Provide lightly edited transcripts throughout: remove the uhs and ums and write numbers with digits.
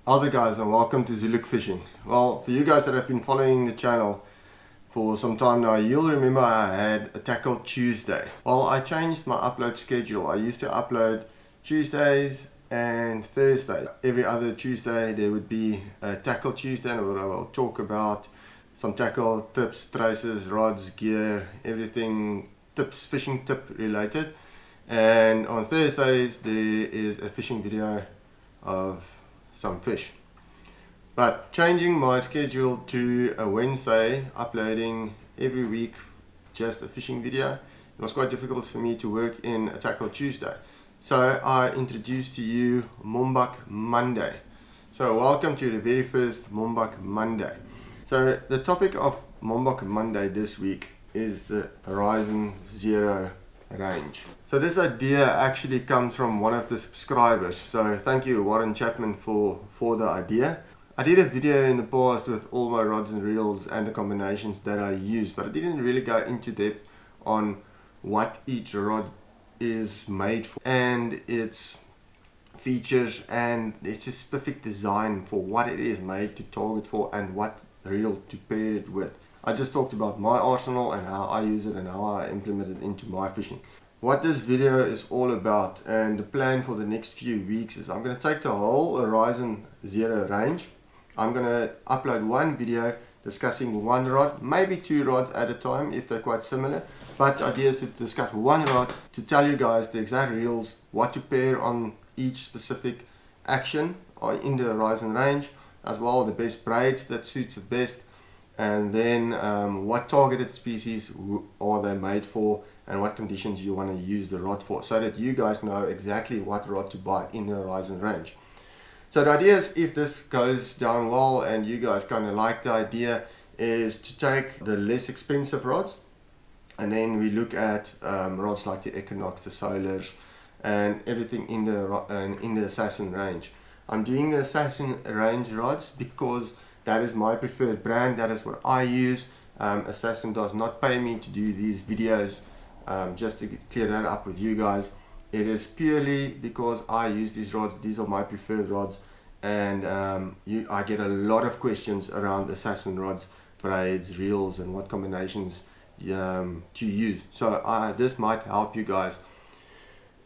How's it guys, and welcome to Zuluk Fishing. Well, for you guys that have been following the channel for some time now, you'll remember I had a Tackle Tuesday. Well, I changed my upload schedule. I used to upload Tuesdays and Thursdays. Every other Tuesday there would be a Tackle Tuesday where I will talk about some tackle tips, traces, rods, gear, everything tips, fishing tip related. And on Thursdays there is a fishing video of some fish. But changing my schedule to a Wednesday, uploading every week just a fishing video, it was quite difficult for me to work in a Tackle Tuesday. So I introduced to you Mombak Monday. So welcome to the very first Mombak Monday. So the topic of Mombak Monday this week is the Horizon Zero range. So this idea actually comes from one of the subscribers, so thank you Warren Chapman for the idea. I did a video in the past with all my rods and reels and the combinations that I use, but I didn't really go into depth on what each rod is made for and its features and its specific design for what it is made to target for and what reel to pair it with. I just talked about my arsenal and how I use it and how I implement it into my fishing. What this video is all about and the plan for the next few weeks is I'm going to take the whole Horizon Zero range. I'm going to upload one video discussing one rod, maybe two rods at a time if they're quite similar. But the idea is to discuss one rod, to tell you guys the exact reels, what to pair on each specific action in the Horizon range, as well the best braids that suits the best, and then what targeted species are they made for and what conditions you want to use the rod for, so that you guys know exactly what rod to buy in the Horizon range. So the idea is, if this goes down well and you guys kind of like the idea, is to take the less expensive rods and then we look at rods like the Equinox, the Solars and everything in the Assassin range. I'm doing the Assassin range rods because that is my preferred brand, that is what I use. Assassin does not pay me to do these videos, just to clear that up with you guys. It is purely because I use these rods, these are my preferred rods, and I get a lot of questions around Assassin rods, braids, reels and what combinations to use. So this might help you guys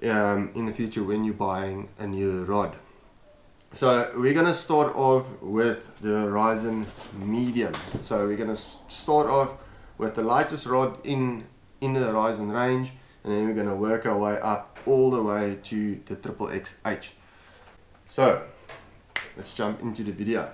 in the future when you're buying a new rod. So we're going to start off with the Horizon Medium. So we're going to start off with the lightest rod in the Horizon range, and then we're going to work our way up all the way to the XXH. So let's jump into the video.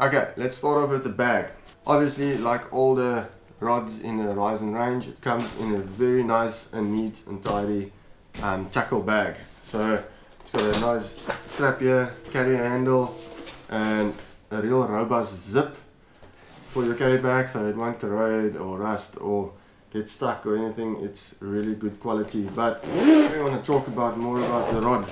Okay, let's start off with the bag. Obviously, like all the rods in the Horizon range, it comes in a very nice and neat and tidy tackle bag. So it's got a nice strap here, carrier handle and a real robust zip for your carry bag, so it won't corrode or rust or get stuck or anything. It's really good quality. But we want to talk more about the rod.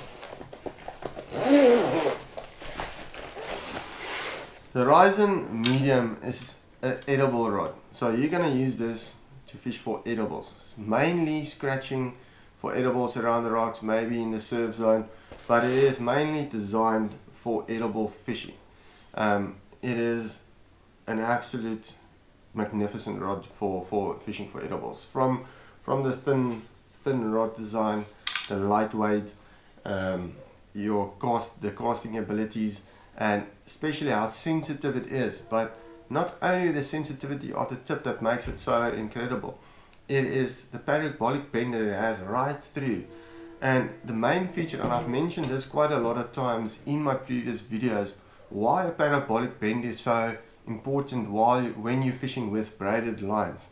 The Horizon Medium is an edible rod, so you're going to use this to fish for edibles, mainly scratching for edibles around the rocks, maybe in the surf zone, but it is mainly designed for edible fishing. It is an absolute magnificent rod for fishing for edibles, from the thin rod design, the lightweight, the casting abilities, and especially how sensitive it is. But not only the sensitivity of the tip that makes it so incredible, it is the parabolic bend that it has right through And the main feature, and I've mentioned this quite a lot of times in my previous videos, why a parabolic bend is so important when you're fishing with braided lines,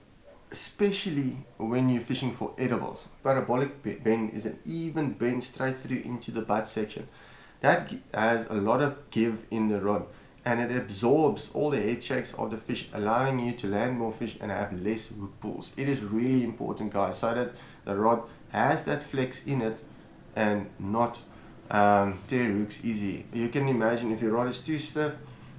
especially when you're fishing for edibles. Parabolic bend is an even bend straight through into the butt section. That has a lot of give in the rod, and it absorbs all the head shakes of the fish, allowing you to land more fish and have less hook pulls. It is really important, guys, so that the rod has that flex in it and not tear hooks easy. You can imagine if your rod is too stiff,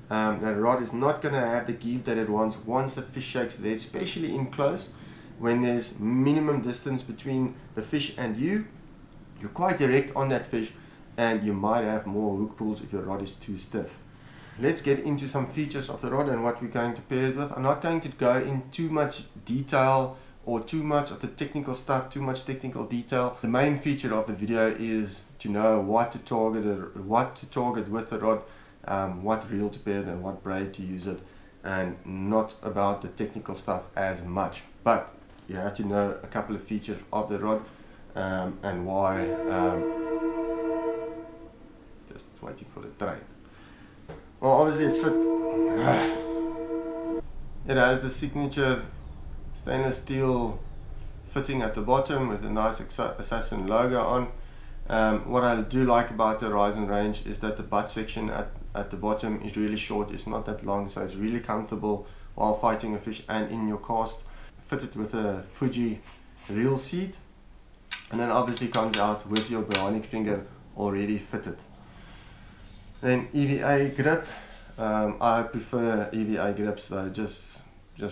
that rod is not going to have the give that it wants once that fish shakes there, especially in close when there's minimum distance between the fish and you. You're quite direct on that fish, and you might have more hook pulls if your rod is too stiff. Let's get into some features of the rod and what we're going to pair it with. I'm not going to go in too much detail or too much of the technical stuff, too much technical detail. The main feature of the video is to know what to target with the rod, what reel to pair it and what braid to use it, and not about the technical stuff as much. But you have to know a couple of features of the rod and why. Just waiting for the train. Well, obviously it's fit. It has the signature stainless steel fitting at the bottom with a nice assassin logo on. What I do like about the Horizon range is that the butt section at the bottom is really short. It's not that long, so it's really comfortable while fighting a fish and in your cast. Fitted with a Fuji reel seat, and then obviously comes out with your bionic finger already fitted. Then EVA grip. I prefer EVA grips. They're just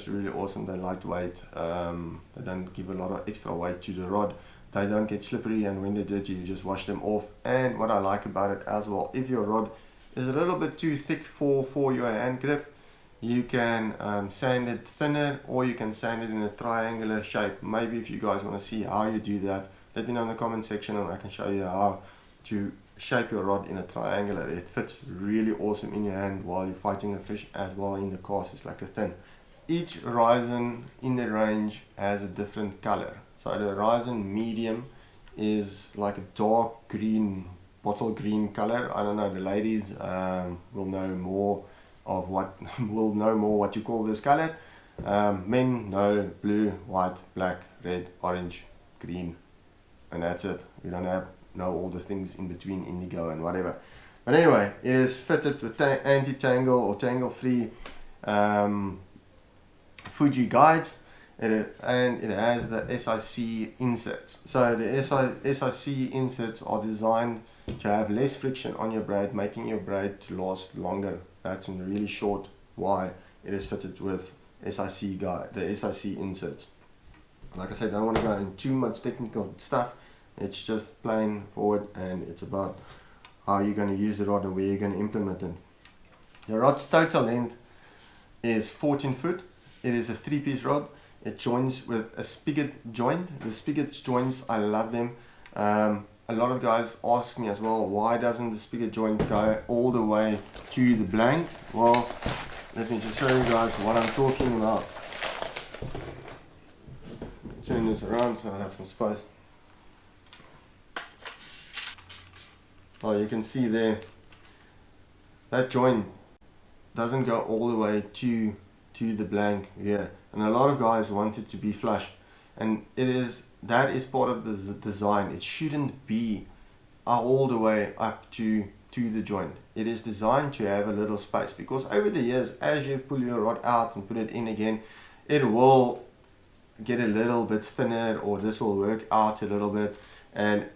really awesome. They're lightweight. They don't give a lot of extra weight to the rod. They don't get slippery, and when they're dirty you just wash them off. And what I like about it as well, if your rod is a little bit too thick for your hand grip, you can sand it thinner, or you can sand it in a triangular shape. Maybe if you guys want to see how you do that, let me know in the comment section and I can show you how to shape your rod in a triangular. It fits really awesome in your hand while you're fighting a fish, as well in the cast. It's like a thin. Each Horizon in the range has a different color. So the Horizon medium is like a dark green, bottle green color. I don't know, the ladies will know more what you call this color. Men know blue, white, black, red, orange, green, and that's it. We don't know all the things in between, indigo and whatever. But anyway, it is fitted with anti-tangle or tangle-free Fuji guides, and it has the SIC inserts. So the SIC inserts are designed to have less friction on your braid, making your braid to last longer. That's in really short why it is fitted with the SIC inserts. Like I said, I don't want to go into too much technical stuff. It's just plain forward, and it's about how you're going to use the rod and where you're going to implement it. The rod's total length is 14 foot. It is a 3-piece rod. It joins with a spigot joint. The spigot joints, I love them. A lot of guys ask me as well, why doesn't the spigot joint go all the way to the blank? Well, let me just show you guys what I'm talking about. Turn this around so I have some space. Oh, you can see there, that joint doesn't go all the way to the blank here, and a lot of guys want it to be flush, and that is part of the design. It shouldn't be all the way up to the joint. It is designed to have a little space, because over the years, as you pull your rod out and put it in again, it will get a little bit thinner, or this will work out a little bit, and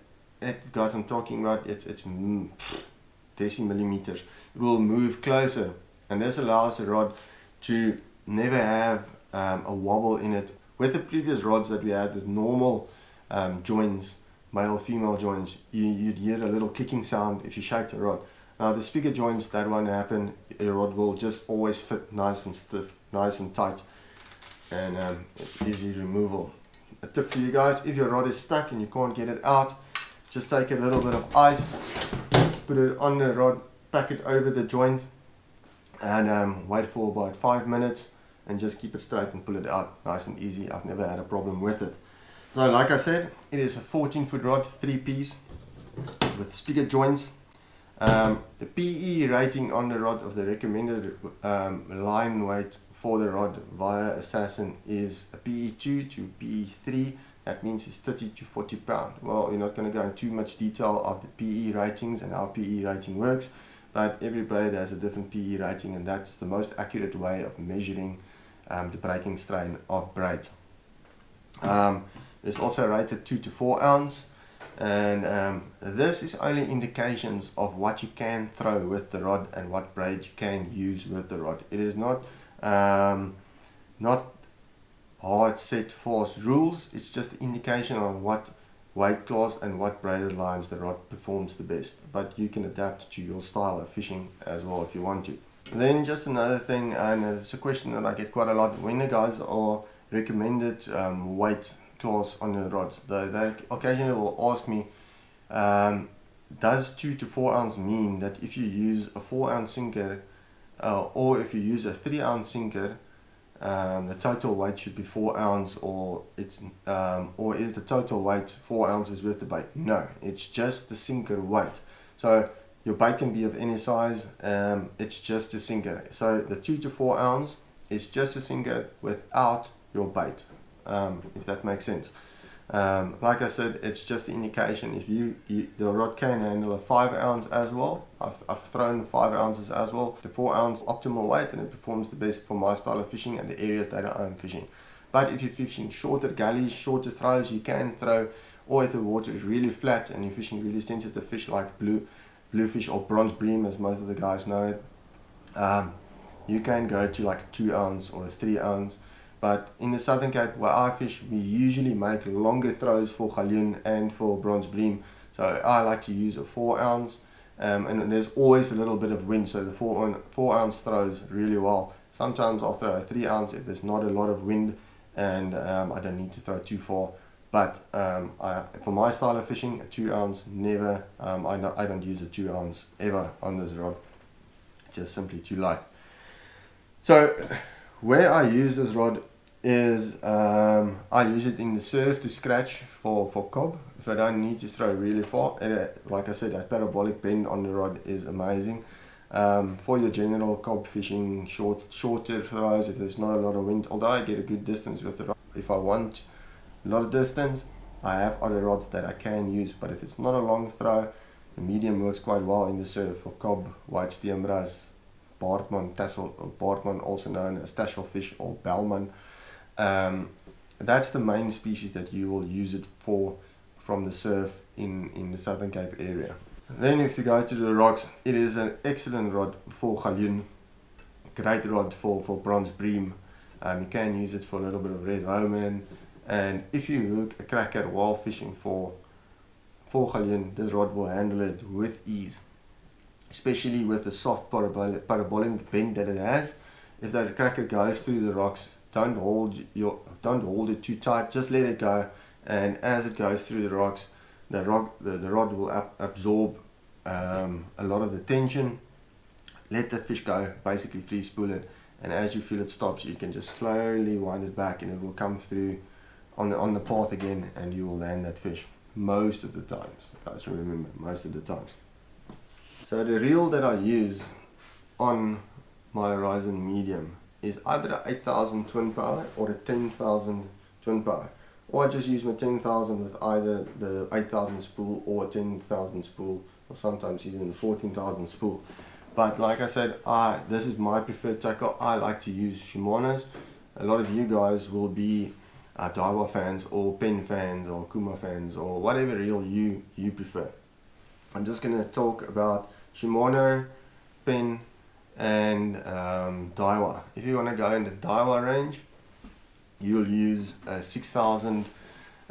guys, I'm talking about it's decimillimeters. It will move closer, and this allows the rod to never have a wobble in it. With the previous rods that we had with normal joints, male female joints, you'd hear a little clicking sound if you shake the rod. Now the spigot joints, that won't happen. Your rod will just always fit nice and stiff, nice and tight, and it's easy removal. A tip for you guys, if your rod is stuck and you can't get it out, just take a little bit of ice, put it on the rod, pack it over the joint, and wait for about 5 minutes, and just keep it straight and pull it out nice and easy. I've never had a problem with it. So like I said, it is a 14-foot rod, 3-piece with spigot joints. The PE rating on the rod of the recommended line weight for the rod via Assassin is a PE2 to PE3. That means it's 30 to 40 pound. Well, you're not going to go into too much detail of the PE ratings and how PE rating works, but every braid has a different PE rating, and that's the most accurate way of measuring the breaking strain of braids. It's also rated 2 to 4 ounce, and this is only indications of what you can throw with the rod and what braid you can use with the rod. It is not hard set force rules. It's just an indication of what weight class and what braided lines the rod performs the best, but you can adapt to your style of fishing as well if you want to. And then just another thing, and it's a question that I get quite a lot, when the guys are recommended weight class on the rods, they occasionally will ask me, does 2 to 4 ounce mean that if you use a 4 ounce sinker or if you use a 3 ounce sinker, the total weight should be 4 ounce, or is the total weight 4 ounces with the bait? No, it's just the sinker weight. So your bait can be of any size, it's just a sinker. So the 2 to 4 ounce is just a sinker without your bait, if that makes sense. Like I said, it's just an indication. If the rod can handle a 5 ounce as well. I've thrown 5 ounces as well. The 4 ounce optimal weight, and it performs the best for my style of fishing and the areas that I am fishing. But if you're fishing shorter gullies, shorter throws, you can throw, or if the water is really flat and you're fishing really sensitive fish like bluefish or bronze bream, as most of the guys know it, you can go to like a 2 ounce or a 3 ounce. But in the Southern Cape where I fish, we usually make longer throws for galjoen and for bronze bream. So I like to use a 4 ounce, and there's always a little bit of wind, so the 4 ounce throws really well. Sometimes I'll throw a 3 ounce if there's not a lot of wind and I don't need to throw too far. But for my style of fishing, a 2 ounce never, I don't use a 2 ounce ever on this rod. It's just simply too light. So where I use this rod is I use it in the surf to scratch for cob if I don't need to throw really far. Like I said, that parabolic bend on the rod is amazing. For your general cob fishing, shorter throws, if there's not a lot of wind, although I get a good distance with the rod. If I want a lot of distance, I have other rods that I can use, but if it's not a long throw, the medium works quite well in the surf for cob, white steenbras, Baardman, tassel, or Baardman, also known as tasselfish or Bellman. That's the main species that you will use it for from the surf in the Southern Cape area. Then if you go to the rocks, it is an excellent rod for galjoen, great rod for bronze bream. You can use it for a little bit of red Roman, and if you hook a cracker while fishing for galjoen, this rod will handle it with ease, especially with the soft parabolic bend that it has. If that cracker goes through the rocks, don't hold it too tight, just let it go, and as it goes through the rocks, the rod will absorb a lot of the tension. Let that fish go, basically free spool it, and as you feel it stops, you can just slowly wind it back and it will come through on the path again, and you will land that fish most of the times. Guys, remember, most of the times. So the reel that I use on my Horizon medium is either a 8000 twin power or a 10,000 twin power, or I just use my 10,000 with either the 8000 spool or a 10,000 spool, or sometimes even the 14,000 spool. But like I said, this is my preferred tackle. I like to use Shimano's. A lot of you guys will be Daiwa fans or Pen fans or Kuma fans or whatever reel you prefer. I'm just going to talk about Shimano, Pen and Daiwa. If you want to go in the Daiwa range, you'll use 6,000,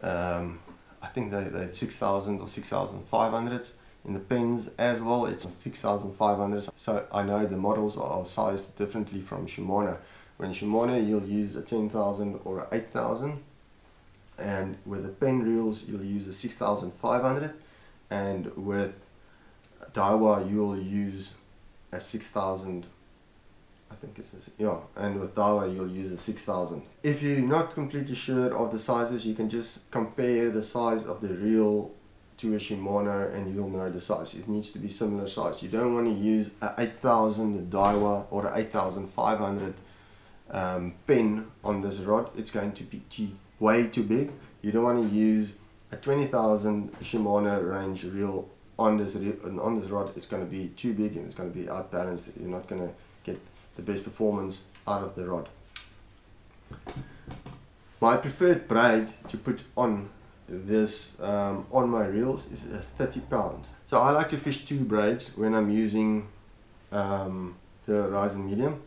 I think they're 6,000 or 6,500s. In the pens as well, it's 6,500. So I know the models are sized differently from Shimano. When Shimano, you'll use a 10,000 or a 8,000, and with the pen reels you'll use a 6,500, and with Daiwa you'll use a 6,000 I think it's yeah, and with Daiwa you'll use a 6000. If you're not completely sure of the sizes, you can just compare the size of the reel to a Shimano and you'll know the size. It needs to be similar size. You don't want to use a 8000 Daiwa or a 8500 pin on this rod. It's going to be way too big. You don't want to use a 20,000 Shimano range reel on this rod. It's going to be too big and it's going to be outbalanced. You're not going to get the best performance out of the rod. My preferred braid to put on this on my reels is a 30 pound. So I like to fish two braids when I'm using the Horizon Medium.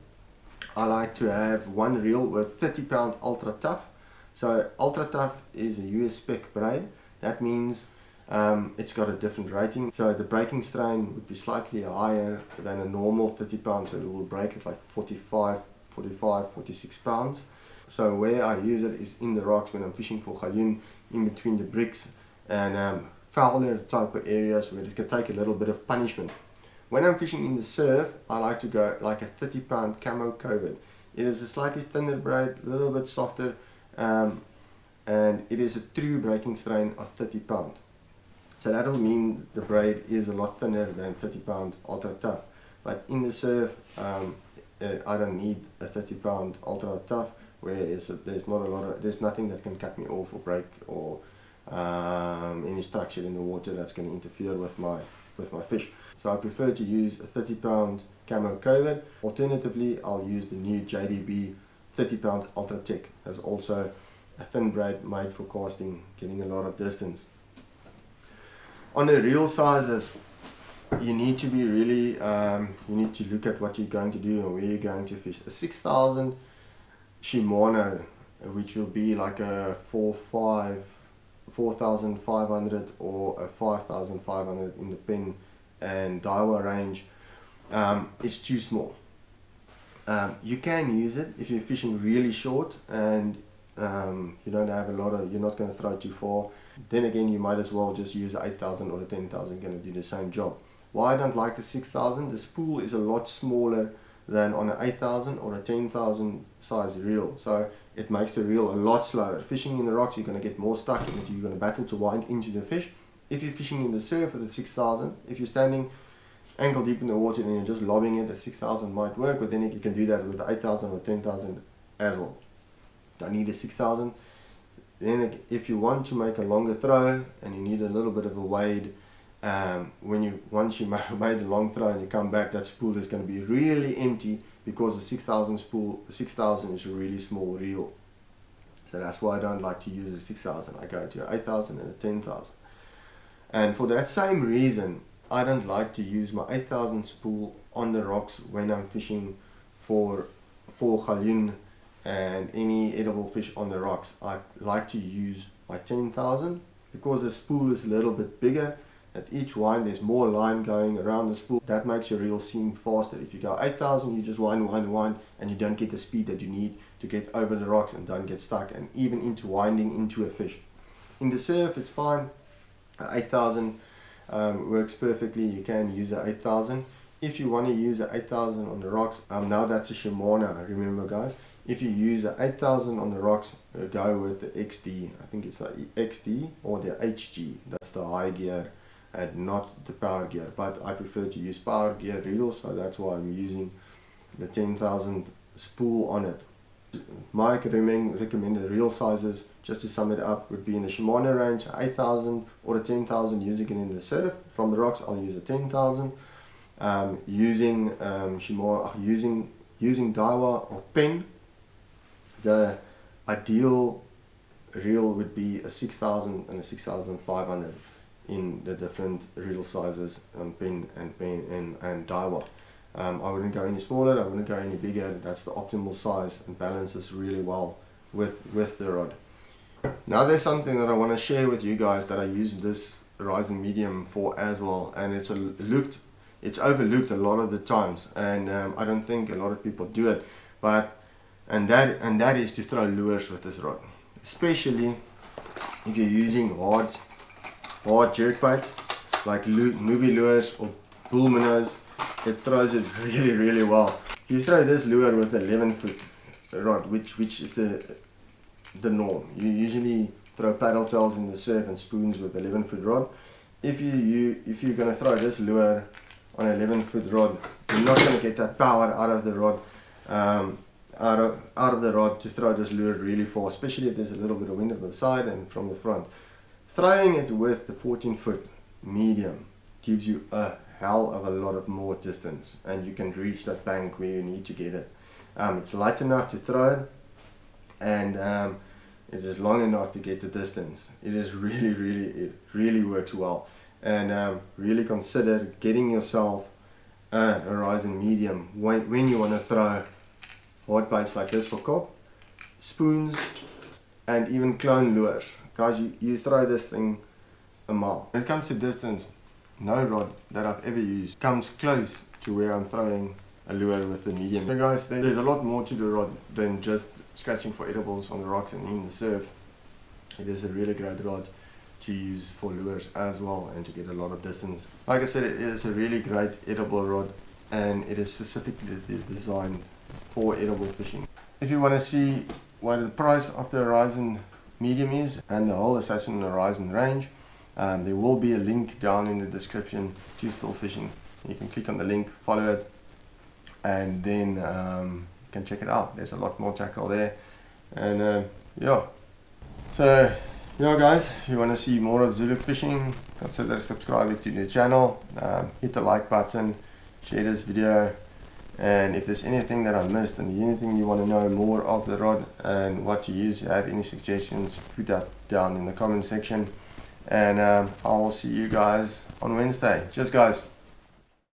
I like to have one reel with 30 pound ultra tough. So ultra tough is a US spec braid. That means it's got a different rating, so the breaking strain would be slightly higher than a normal 30 pounds, so it will break at like 45, 46 pounds. So where I use it is in the rocks when I'm fishing for Galjoen, in between the bricks and fouler type of areas where it can take a little bit of punishment. When I'm fishing in the surf, I like to go like a 30 pound camo covert. It is a slightly thinner braid, a little bit softer, and it is a true breaking strain of 30 pound. So that will mean the braid is a lot thinner than 30 pound ultra tough. But in the surf, I don't need a 30 pound ultra tough, where there's nothing that can cut me off or break or any structure in the water that's going to interfere with my fish. So I prefer to use a 30 pound camo covert. Alternatively, I'll use the new JDB 30 pound Ultra Tech. There's also a thin braid made for casting, getting a lot of distance. On the reel sizes, you need to be really, you need to look at what you're going to do and where you're going to fish. A 6000 Shimano, which will be like a 4500 or a 5500 in the pin and Daiwa range, is too small. You can use it if you're fishing really short and you don't have a lot of, you're not going to throw too far. Then again, you might as well just use 8000 or a 10,000, going to do the same job. Why I don't like the 6000, the spool is a lot smaller than on an 8000 or a 10,000 size reel, so it makes the reel a lot slower. Fishing in the rocks, you're going to get more stuck in it, you're going to battle to wind into the fish. If you're fishing in the surf with the 6000, if you're standing ankle deep in the water and you're just lobbing it, the 6000 might work, but then you can do that with the 8000 or 10,000 as well. Don't need a 6000. Then if you want to make a longer throw and you need a little bit of a wade, once you made a long throw and you come back, that spool is going to be really empty, because the 6000 spool, 6000 is a really small reel. So that's why I don't like to use a 6000. I go to 8000 and a 10,000. And for that same reason, I don't like to use my 8000 spool on the rocks when I'm fishing for Galjoen and any edible fish on the rocks. I like to use my 10,000 because the spool is a little bit bigger. At each wind there's more line going around the spool. That makes your reel seem faster. If you go 8000, you just wind and you don't get the speed that you need to get over the rocks and don't get stuck, and even into winding into a fish. In the surf it's fine. 8000 works perfectly. You can use a 8000. If you want to use a 8000 on the rocks, now that's a Shimano, remember guys. If you use a 8000 on the rocks, go with the XD. I think it's the XD or the HG. That's the high gear and not the power gear. But I prefer to use power gear reels, so that's why I'm using the 10,000 spool on it. My recommended reel sizes, just to sum it up, would be in the Shimano range, 8000 or a 10,000. Using it in the surf from the rocks, I'll use a 10,000. Using Daiwa or Pen, the ideal reel would be a 6000 and a 6500 in the different reel sizes on Pen and Daiwa. I wouldn't go any smaller, I wouldn't go any bigger. That's the optimal size and balances really well with the rod. Now there's something that I want to share with you guys that I use this Horizon Medium for as well, and it's overlooked a lot of the times, and I don't think a lot of people do it, and that is to throw lures with this rod, especially if you're using hard jerkbaits like newbie lures or bull minnows. It throws it really well. You throw this lure with 11-foot rod, which is the norm. You usually throw paddle tails in the surf and spoons with 11-foot rod. If you're going to throw this lure on an 11-foot rod, you're not going to get that power out of the rod, out of the rod to throw this lure really far, especially if there's a little bit of wind on the side and from the front. Throwing it with the 14-foot medium gives you a hell of a lot of more distance, and you can reach that bank where you need to get it. It's light enough to throw it, and it is long enough to get the distance. It is it really works well. And really consider getting yourself a horizon medium when you want to throw hard baits like this for carp, spoons, and even clone lures. Guys, you throw this thing a mile. When it comes to distance, no rod that I've ever used comes close to where I'm throwing a lure with the medium. So guys, there's a lot more to the rod than just scratching for edibles on the rocks and in the surf. It is a really great rod to use for lures as well, and to get a lot of distance. Like I said, it is a really great edible rod, and it is specifically designed for edible fishing. If you want to see what the price of the Horizon medium is and the whole Assassin Horizon range, there will be a link down in the description to Still Fishing. You can click on the link, follow it, and then you can check it out. There's a lot more tackle there, and yeah. So yeah guys, if you want to see more of Zulu fishing, consider subscribing to the channel, hit the like button, share this video, and if there's anything that I missed and anything you want to know more of the rod and what to use, you have any suggestions, put that down in the comment section, and I will see you guys on Wednesday. Cheers guys.